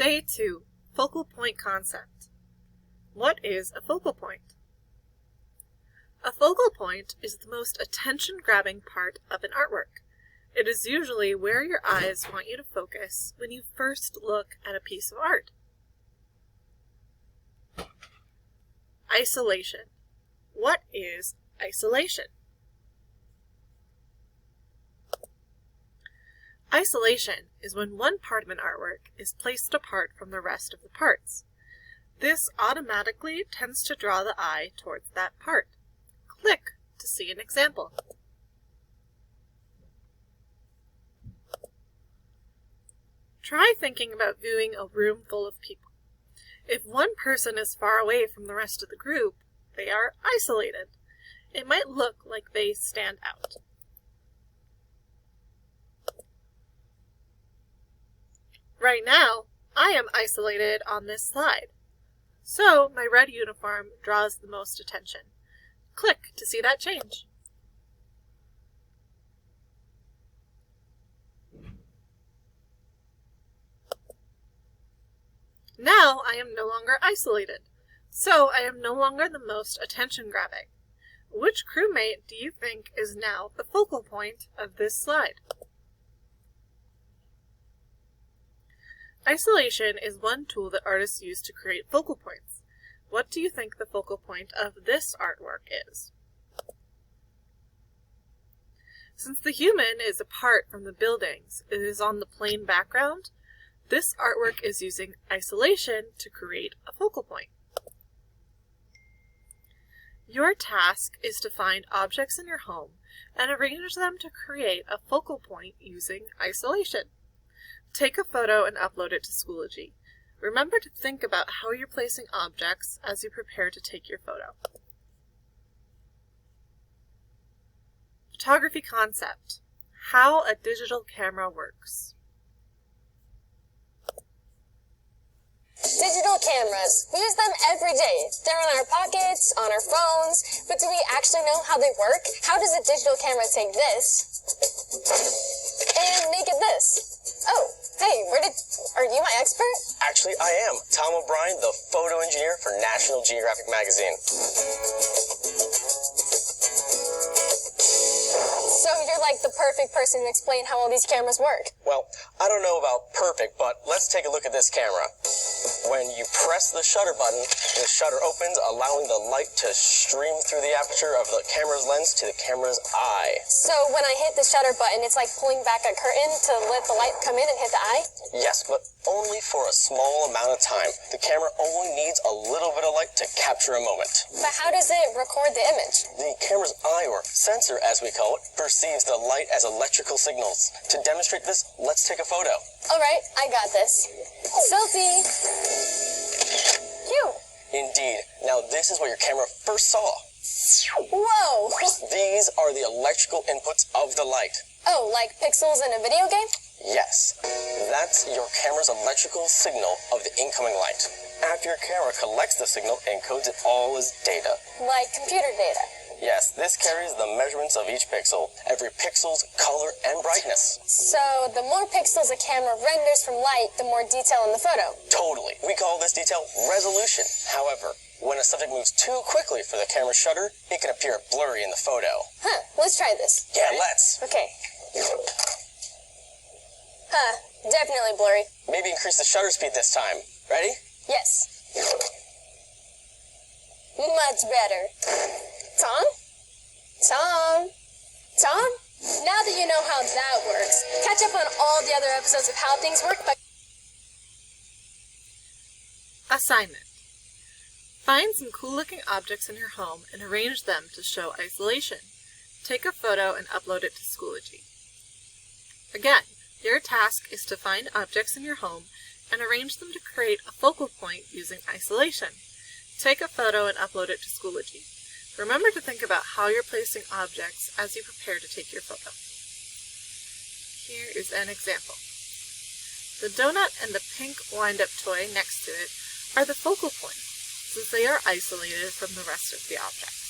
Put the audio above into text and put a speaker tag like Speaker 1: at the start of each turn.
Speaker 1: Day 2, Focal Point Concept. What is a focal point? A focal point is the most attention-grabbing part of an artwork. It is usually where your eyes want you to focus when you first look at a piece of art. Isolation. What is isolation? Isolation is when one part of an artwork is placed apart from the rest of the parts. This automatically tends to draw the eye towards that part. Click to see an example. Try thinking about viewing a room full of people. If one person is far away from the rest of the group, they are isolated. It might look like they stand out. Right now, I am isolated on this slide, so my red uniform draws the most attention. Click to see that change. Now I am no longer isolated, so I am no longer the most attention-grabbing. Which crewmate do you think is now the focal point of this slide? Isolation is one tool that artists use to create focal points. What do you think the focal point of this artwork is? Since the human is apart from the buildings, it is on the plain background, this artwork is using isolation to create a focal point. Your task is to find objects in your home and arrange them to create a focal point using isolation. Take a photo and upload it to Schoology. Remember to think about how you're placing objects as you prepare to take your photo. Photography concept. How a digital camera works.
Speaker 2: Digital cameras. We use them every day. They're in our pockets, on our phones, but do we actually know how they work? How does a digital camera take this and make it this? Oh, hey, are you my expert?
Speaker 3: Actually, I am. Tom O'Brien, the photo engineer for National Geographic magazine.
Speaker 2: So you're like the perfect person to explain how all these cameras work.
Speaker 3: Well, I don't know about perfect, but let's take a look at this camera. When you press the shutter button, the shutter opens, allowing the light to stream through the aperture of the camera's lens to the camera's eye.
Speaker 2: So when I hit the shutter button, it's like pulling back a curtain to let the light come in and hit the eye?
Speaker 3: Yes, but only for a small amount of time. The camera only needs a little bit of light to capture a moment.
Speaker 2: But how does it record the image?
Speaker 3: The camera's eye, or sensor as we call it, perceives the light as electrical signals. To demonstrate this, let's take a photo.
Speaker 2: All right, I got this. Selfie. Phew.
Speaker 3: Indeed. Now this is what your camera first saw.
Speaker 2: Whoa.
Speaker 3: These are the electrical inputs of the light.
Speaker 2: Oh, like pixels in a video game?
Speaker 3: Yes. That's your camera's electrical signal of the incoming light. After your camera collects the signal and encodes it all as data.
Speaker 2: Like computer data.
Speaker 3: Yes, this carries the measurements of each pixel, every pixel's color and brightness.
Speaker 2: So the more pixels a camera renders from light, the more detail in the photo.
Speaker 3: Totally. We call this detail resolution. However, when a subject moves too quickly for the camera shutter, it can appear blurry in the photo.
Speaker 2: Huh, let's try this.
Speaker 3: Yeah, let's.
Speaker 2: Okay. Huh, definitely blurry.
Speaker 3: Maybe increase the shutter speed this time. Ready?
Speaker 2: Yes. Much better. Tom? Tom? Tom? Now that you know how that works, catch up on all the other episodes of How Things Work by...
Speaker 1: Assignment. Find some cool-looking objects in your home and arrange them to show isolation. Take a photo and upload it to Schoology. Again, your task is to find objects in your home and arrange them to create a focal point using isolation. Take a photo and upload it to Schoology. Remember to think about how you're placing objects as you prepare to take your photo. Here is an example. The donut and the pink wind-up toy next to it are the focal point, since they are isolated from the rest of the object.